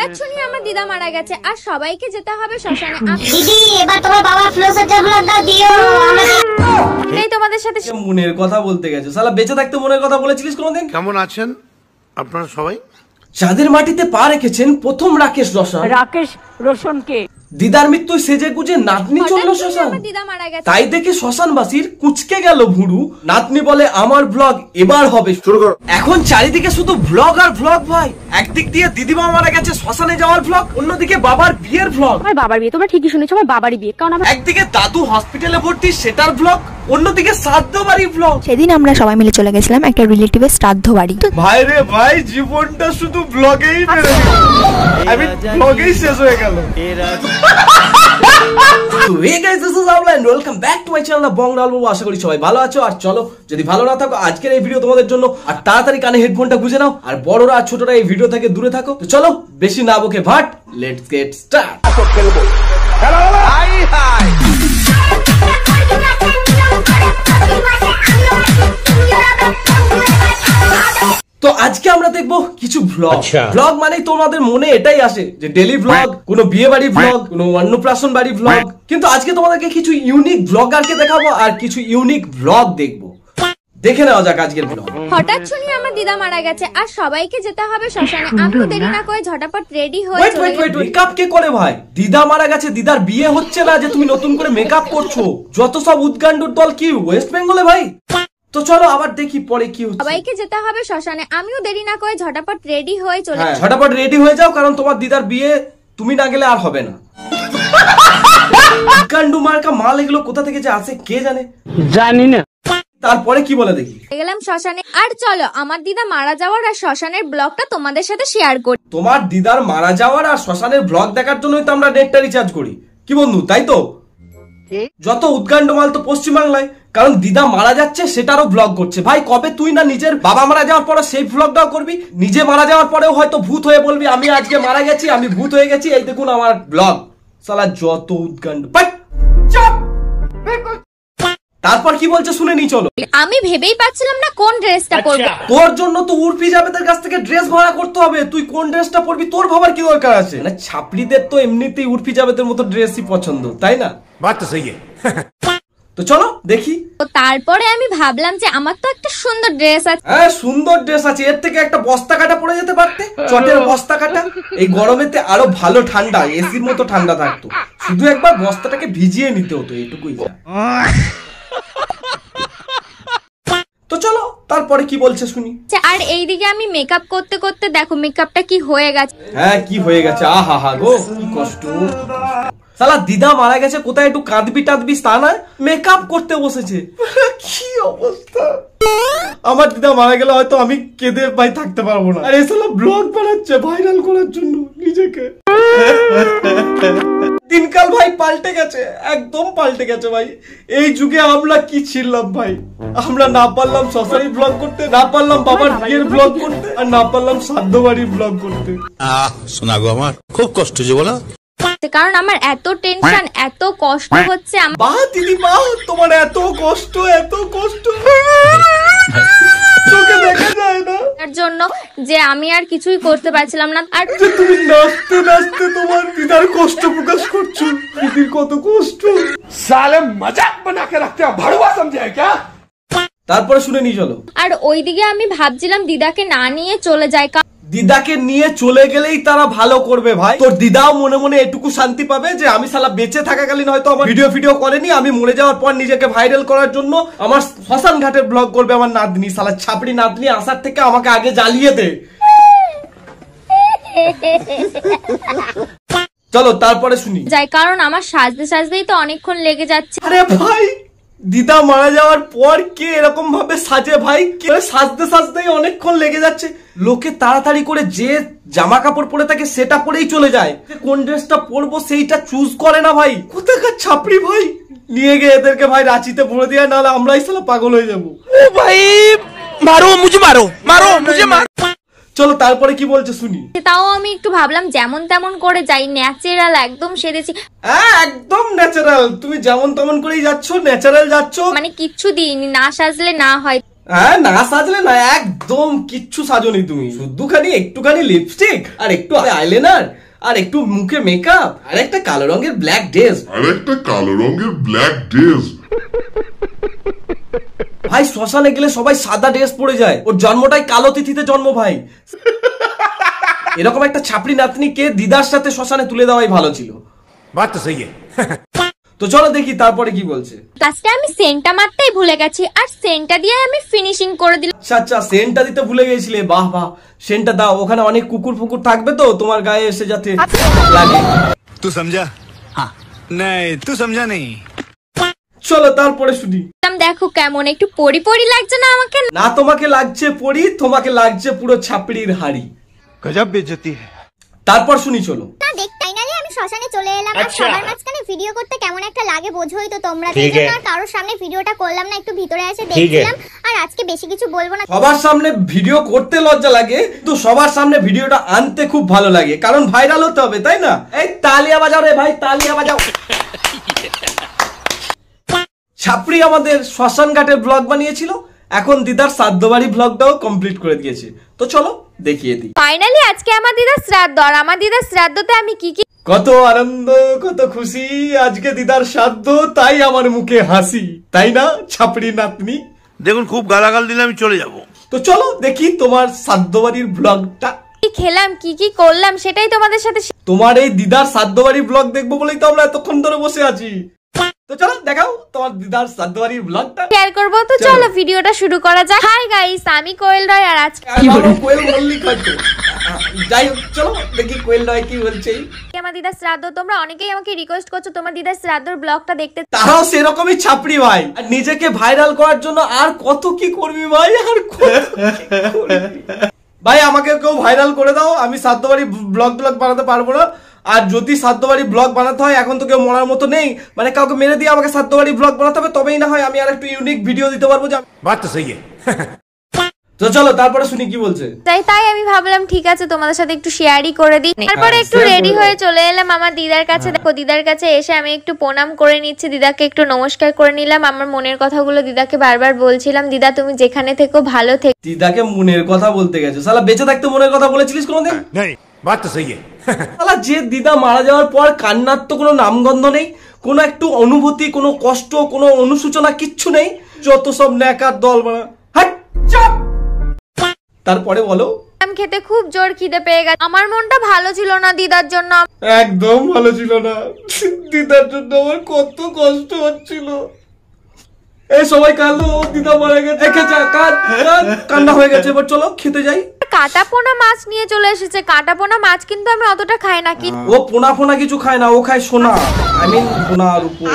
হঠাৎ শুনি আমার দিদা মারা গেছে আর সবাইকে যেতে হবে শ্মশানে। দিদি এবার তোমার বাবা ফ্লোসারটার ব্লগটা দিও এই তোমাদের সাথে মনের কথা বলতে গেছে। শালা বেঁচে থাকতে মনের কথা বলেছিলিস কোনোদিন? কেমন আছেন আপনারা সবাই? চাঁদের মাটিতে পা রেখেছেন প্রথম রাকেশ রোশনকে দিদার মৃত্যু সেজে গুজে নাতনি চললো শ্মশান। তাই দেখে শ্মশানবাসীর কুচকে গেল ভুরু। নাতনি বলে আমার ব্লগ এবার হবে শুরু করো। এখন চারিদিকে শুধু ব্লগ আর ব্লগ ভাই। একদিক দিয়ে দিদিমা মারা গেছে শ্মশানে যাওয়ার ব্লগ, অন্যদিকে বাবার বিয়ের ব্লগ। আমার বাবার বিয়ে, তোমরা ঠিকই শুনেছো, আমার বাবারই বিয়ে। কারণ একদিকে দাদু হসপিটালে ভর্তি সেটার ব্লগ, অন্যদিকে শ্রাদ্ধ বাড়ি ব্লগ। সেদিন আমরা সবাই মিলে চলে গেছিলাম একটা রিলেটিভের শ্রাদ্ধ বাড়ি। ভাই রে ভাই, জীবনটা শুধু ব্লগেই মেরে দিল। আমি ব্লগেই শেষ হয়ে গেল। So hey guys, this is Avla and welcome back to my channel The Bong Ralbo. আশা করি সবাই ভালো আছো। আর চলো, যদি ভালো না থাকো আজকের এই ভিডিও তোমাদের জন্য। আর তাড়াতাড়ি কানে হেডফোনটা গুঁজে নাও, আর বড়রা আর ছোটরা এই ভিডিও থেকে দূরে থাকো। তো চলো বেশি না বকে ভাট, লেটস গেট স্টার্ট। তো আজকে আমরা দেখবো কিছু ভ্লগ। ভ্লগ মানে তোমাদের মনে এটাই আসে যে ডেলি ভ্লগ, কোনো বিয়ে বাড়ি ভ্লগ, কোনো অন্নপ্রাশন বাড়ি ভ্লগ। কিন্তু আজকে তোমাদেরকে কিছু ইউনিক ব্লগারকে দেখাবো আর কিছু ইউনিক ভ্লগ দেখবো। দেখে নেওয়া যাক আজকের ভ্লগ। হঠাৎ শুনি আমার দিদা মারা গেছে আর সবাইকে যেতে হবে শ্মশানে। আমি দেরি না করে ঝটাপট রেডি হয়ে চলে গেলাম। মেকআপ কে করে ভাই? দিদা মারা গেছে, দিদার বিয়ে হচ্ছে না যে তুমি নতুন করে মেকআপ করছো? যত সব উদ্গান্ডুর দল কি ওয়েস্ট বেঙ্গলে ভাই। তো চলো আবার দেখি পরে কি হচ্ছে। সবাইকে যেতে হবে শ্মশানে, আমিও দেরি না করে ঝটাপট রেডি হয়ে চলে গেলাম। ঝটাপট রেডি হয়ে যাও, কারণ তোমার দিদার বিয়ে তুমি না গেলে আর হবে না। উদ্গান্ডু মার্কা মাল এগুলো কোথা থেকে যে আসে কে জানে, জানি না। তারপরে কি বলে দেখি। গেলাম শ্মশানে। আর চলো আমার দিদা মারা যাওয়ার আর শ্মশানের ব্লগটা তোমাদের সাথে শেয়ার করি। তোমার দিদার মারা যাওয়ার আর শ্মশানের ব্লগ দেখার জন্যই তো আমরা নেটটা রিচার্জ করি, কি বন্ধু? তাই তো? যত উদ্গান্ড মাল তো পশ্চিমবাংলায়, কারণ দিদা মারা যাচ্ছে সেটারও ব্লগ করছে। ভাই কবে তুই না নিজের বাবা মারা যাওয়ার পরে সেই ব্লগটাও করবি? নিজে মারা যাওয়ার পরেও হয়তো ভূত হয়ে বলবি আমি আজকে মারা গেছি, আমি ভূত হয়ে গেছি, এই দেখুন আমার ব্লগ। শালা যত উদ্গান্ড। তারপর কি বলছে শুনে নি চলো। আমি ভেবেই পাচ্ছিলাম না কোন ড্রেসটা পরবো। তোর জন্য তো উর্ফি যাবেদের কাছ থেকে ড্রেস ভাড়া করতে হবে। তুই কোন ড্রেসটা পরবি তোর ভাবার কি দরকার আছে? না ছাপড়িদের তো এমনিতেই উর্ফি যাবেদের মতো ড্রেসই পছন্দ, তাই না? বাত তো সহি তো চলো দেখি। তো তারপরে আমি ভাবলাম যে আমার তো একটা সুন্দর ড্রেস আছে। হ্যাঁ সুন্দর ড্রেস আছে, এর থেকে একটা বস্তা কাটা পরে যেতে পারতে, চটের বস্তা কাটা। এই গরমেতে আরো ভালো ঠান্ডা, এসির মতো ঠান্ডা থাকতো। শুধু একবার বস্তাটাকে ভিজিয়ে নিতে হতো, এটুকুই। তো চলো তারপরে কি বলছে শুনি। আর এইদিকে আমি মেকআপ করতে করতে দেখো মেকআপটা কি হয়ে গেছে। হ্যাঁ কি হয়ে গেছে, আহা হা গো কি কষ্ট। শালা দিদা মারা গেছে, কোথায় একটু কাঁদবি টাঁদবি তা নয়, মেকআপ করতে বসেছে। কি অবস্থা। আমার দিদা মারা গেলে হয়তো আমি কেঁদে ভাই থাকতে পারবো না। আর এই শালা ব্লগ বানাচ্ছে ভাইরাল করার জন্য নিজেকে। দিনকাল ভাই পাল্টে গেছে, একদম পাল্টে গেছে ভাই। এই যুগে আমরা কি ছিলাম ভাই? আমরা না পারলাম শ্মশানী ব্লগ করতে, না পারলাম বাবার বিয়ের ব্লগ করতে, আর না পারলাম শ্রাদ্ধ বাড়ির ব্লগ করতে। শোনা গো আমার খুব কষ্ট যে বলো, কারণ আমার এত টেনশন, এত কষ্ট হচ্ছে। বাহ দিদি বাহ, তোমার এত কষ্ট, এত কষ্ট তোকে দেখা যায় না তার জন্য যে আমি আর কিছুই করতে পারছিলাম না। আর তুমি নাচতে নাচতে তোমার দিদার কষ্ট প্রকাশ করছো। দিদির কত কষ্ট। সালে মজাক বানা কে রাখতে हो, भड़वा समझे है क्या? তারপরে শুনে নি চলো। আর ওইদিকে আমি ভাবছিলাম দিদাকে না নিয়ে চলে যায়। দিদাকে নিয়ে চলে গেলেই তারা ভালো করবে ভাই। তোর দিদাও মনে মনে এটুকু শান্তি পাবে যে আমি শালা বেঁচে থাকাকালীন হয়তো আমার ভিডিও করেনি, আমি মরে যাওয়ার পর নিজেকে ভাইরাল করার জন্য আমার শ্মশান ঘাটের ব্লগ করবে আমার নাতনি। শালা ছাপড়ি নাতনি আসার থেকে আমাকে আগে জ্বালিয়ে দে। চলো তারপরে শুনি যাই, কারণ আমার সাজতে সাজতেই তো অনেকক্ষণ লেগে যাচ্ছে। আরে ভাই দিদা মারা যাওয়ার পর কে এরকম ভাবে সাজে ভাই? কে সাজতে সাজতেই অনেকক্ষণ লেগে যাচ্ছে। লোকে তাড়াতাড়ি করে যে জামা কাপড় পরে থাকে সেটা পরেই চলে যায়, কোন ড্রেসটা পরবো সেইটা চুজ করে না ভাই। কোথাকার ছাপড়ি ভাই। নিয়ে গিয়ে এদেরকে ভাই রাঁচিতে ভরে দিয়ে, নাহলে আমরাই সালা পাগল হয়ে যাবো। ও ভাই মারো মুঝে, মারো মারো মুঝে মার। চলো তারপরে কি বলছে শুনি। তাও আমি একটু ভাবলাম যেমন তেমন করে যাই, ন্যাচারাল একদম সেরেছি। হ্যাঁ একদম ন্যাচারাল, তুমি যেমন তেমন করেই যাচ্ছ, ন্যাচারাল যাচ্ছ, মানে কিচ্ছু দিইনি, না সাজলে না হয়। হ্যাঁ, না সাজলে না, একদম কিচ্ছু সাজনি তুমি, শুধুখানি একটুখানি লিপস্টিক আর একটু আইলাইনার আর একটু মুখে মেকআপ আর একটা কালো রঙের ব্ল্যাক ড্রেস। ভাই শ্মশানে গেলে সবাই সাদা ড্রেস পরে যায়, ওর জন্মটাই কালো তিথিতে জন্ম ভাই। এরকম একটা ছাপড়ি নাতনিকে দিদার সাথে শ্মশানে তুলে দেওয়াই ভালো ছিল। बात तो सही है। তো চলো দেখি তারপরে কি বলছে। লাস্টে আমি সেন্টটা মারতেই ভুলে গেছি, আর সেন্টটা দিয়ে আমি ফিনিশিং করে দিলাম। আচ্ছা, সেন্টটা দিতে ভুলে গেছিলে, বাহ বাহ, সেন্টটা দাও। ওখানে অনেক কুকুর ফুকুর থাকবে তো তোমার গায়ে এসে যাতে লাগে। तू समझा? हाँ नहीं तू समझा नहीं। চলো তারপরে শুনি। দেখো কেমন একটু পরি পরি লাগছে না আমাকে? না তোমাকে লাগছে পরি, তোমাকে লাগছে পুরো ছাপড়ির হাড়ি। गजब बेइज्जती है। তারপর শুনি চলো। না দেখ ফাইনালি আমি শ্মশানে চলে এলাম। আর সবার মাঝখানে ভিডিও করতে কেমন একটা লাগে বোঝোই তো তোমরা। এই জন্য আর কারোর সামনে ভিডিওটা করলাম না, একটু ভিতরে এসে দেখছিলাম। আর আজকে বেশি কিছু বলবো না। সবার সামনে ভিডিও করতে লজ্জা লাগে, কিন্তু সবার সামনে ভিডিওটা আনতে খুব ভালো লাগে, কারণ ভাইরাল হতে হবে, তাই না? এই তালিয়া বাজাও রে ভাই, তালিয়া বাজাও। ছাপড়ি আমাদের শ্মশান ঘাটের ব্লগ বানিয়েছিল, এখন দিদার শ্রাদ্ধ বাড়ি ব্লগটাও কমপ্লিট করে দিয়েছে। তো চলো দেখিয়ে দিই। ফাইনালি আজকে আমার দিদার শ্রাদ্ধ, আর আমার দিদার শ্রাদ্ধতে আমি কি কি কত আনন্দ, কত খুশি, আজকে দিদার শ্রাদ্ধ, তাই আমার মুখে হাসি, তাই না ছাপড়ি নাতনি? দেখুন খুব গালাগাল দিলে আমি চলে যাব। তো চলো দেখি তোমার শ্রাদ্ধ বাড়ির ব্লগটা। খেলাম, কি কি করলাম সেটাই তোমাদের সাথে তোমার এই দিদার শ্রাদ্ধ বাড়ির ব্লগ দেখবো বলেই তো আমরা এতক্ষণ ধরে বসে আছি। তো চলো দেখাও তোমার দিদার শ্রাদ্ধ বাড়ির ব্লগটা। শেয়ার করব। তো চলো ভিডিওটা শুরু করা যাক। হাই গাইস, আমি কোয়েল রয়, আর আজকে কোয়েল বললি হয়তো, যাই হোক চলো দেখি কোয়েল রয় কি বলছে। আমার দিদার শ্রাদ্ধ, তোমরা অনেকেই আমাকে রিকোয়েস্ট করছো তোমার দিদার শ্রাদ্ধর ব্লগটা দেখতে। তারাও সেরকমই ছাপড়ি ভাই, আর নিজেকে ভাইরাল করার জন্য আর কত কি করবি ভাই, আর কত কি করবি ভাই। আমাকে কেউ ভাইরাল করে দাও, আমি শ্রাদ্ধ বাড়ি ব্লগ বানাতে পারবো না। আর যদি শ্রাদ্ধ বাড়ি ব্লগ বানাতে হয়, এখন তো কেউ মরার মতো নেই, মানে কাউকে মেরে দিয়ে আমাকে শ্রাদ্ধ বাড়ি ব্লগ বানাতে হবে, তবেই না হয় আমি আর একটু ইউনিক ভিডিও দিতে পারবো। बात तो सही है। তো চলো তারপরে শুনি কি বলছে। তাই আমি ভাবলাম ঠিক আছে তোমাদের সাথে একটু শেয়ারই করে দিই। তারপরে একটু রেডি হয়ে চলে এলাম আমার দিদার কাছে। দেখো দিদার কাছে এসে আমি একটু প্রণাম করে নিচ্ছি, দিদাকে একটু নমস্কার করে নিলাম। আমার মনের কথাগুলো দিদাকে বারবার বলছিলাম, দিদা তুমি যেখানে থেকো ভালো থেকো। দিদাকে মনের কথা বলতে গেছে, শালা বেঁচে থাকতে মনের কথা বলেছিলিস কোনোদিন? नहीं बात तो सही है। শালা যে দিদা মারা যাওয়ার পর কান্নার তো কোনো নামগন্ধ নেই, কোনো একটু অনুভূতি, কোনো কষ্ট, কোনো অনুশোচনা কিচ্ছু নেই, যত সব ন্যাকার দল বানা। হাট চাপ। তারপরে বলো। আম খেতে খুব জোর খিদে পেয়ে গেছে, আমার মনটা ভালো ছিল না দিদার জন্য। একদম ভালো ছিল না, দিদার জন্য আমার কত কষ্ট হচ্ছিল। এই সবাই কাঁদলো, দিদা মারা গেছে, কান্না হয়ে গেছে। এবার চলো খেতে যাই। কাটা পোনা মাছ নিয়ে চলে এসেছে। কাটা পোনা মাছ কিন্তু আমি অতটা খাই না। কি ও পোনা ফোনা কিছু খায় না, ও খায় সোনা, আই মিন সোনার উপর।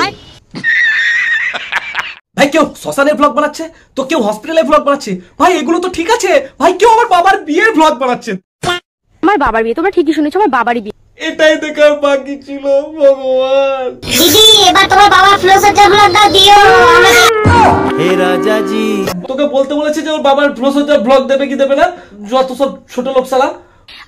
ভাই কেউ শ্মশানের ব্লগ বানাচ্ছে, তো কেউ হসপিটালের ব্লগ বানাচ্ছে। ভাই এগুলো তো ঠিক আছে ভাই, কেউ আমার বাবার বিয়ের ব্লগ বানাচ্ছে। আমার বাবার বিয়ে, তোমরা ঠিকই শুনেছো, আমার বাবারই বিয়ে। এটাই দেখার বাকি ছিল ভগবান। দিদি এবার তোমার বাবার ফ্লো সজ্জা ব্লগটা দিও। हे राजा जी। তোকে বলতে বলেছে যে ওর বাবার ফ্লোসজ্জার ব্লগ দেবে কি দেবে না, যত সব ছোট লোক শালা।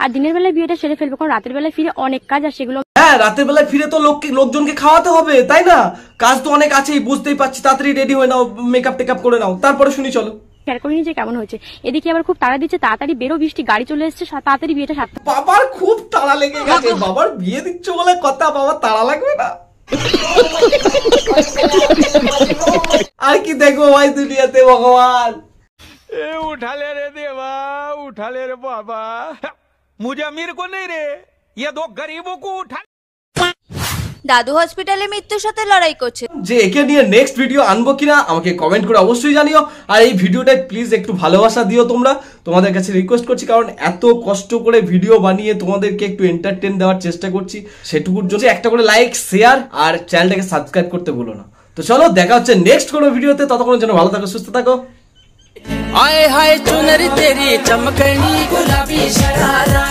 আর দিনের বেলায় বিয়েটা সেরে ফেলবো, কারণ রাতের বেলায় ফিরে অনেক কাজ, আর সেগুলো হ্যাঁ রাতের বেলায় ফিরে তো লোকজনকে খাওয়াতে হবে, তাই না? কাজ তো অনেক আছেই, বুঝতেই পারছি। তাড়াতাড়ি রেডি হয়ে নাও, মেকআপ টেকআপ করে নাও, তারপরে শুনি চলো। শেয়ার করে নিয়ে যে কেমন হয়েছে। এদিকে আবার খুব তাড়া দিচ্ছে, তাড়াতাড়ি বেরো, বৃষ্টি, গাড়ি চলে এসছে, তাড়াতাড়ি বিয়েটা সারতে। বাবার খুব তাড়া লেগে গেছে, বাবার বিয়ে দিচ্ছ বলে কথা, বাবার তাড়া লাগবে না? আর কি দেখবো ভাই দুনিয়াতে ভগবান। ए उठा ले रे देवा, उठा ले रे बाबा। मुझे अमीर को नहीं रे, ये दो गरीबों को उठा। দাদু হসপিটালে মৃত্যুর সাথে লড়াই করছে। যে একে নিয়ে নেক্সট ভিডিও আনবো কিনা আমাকে কমেন্ট করে অবশ্যই জানিও। আর এই ভিডিওটায় প্লিজ একটু ভালোবাসা দিও তোমরা, তোমাদের কাছে রিকোয়েস্ট করছি, কারণ এত কষ্ট করে ভিডিও বানিয়ে তোমাদেরকে একটু এন্টারটেইন দেওয়ার চেষ্টা করছি, সেটুকুর জন্য একটা করে লাইক, শেয়ার আর চ্যানেলটাকে সাবস্ক্রাইব করতে ভুলো না। তো চলো দেখা হচ্ছে নেক্সট কোনো ভিডিওতে, ততক্ষণের জন্য ভালো থাকো, সুস্থ থাকো। आए हाय चुनरी तेरी चमकनी गुलाबी शरारा।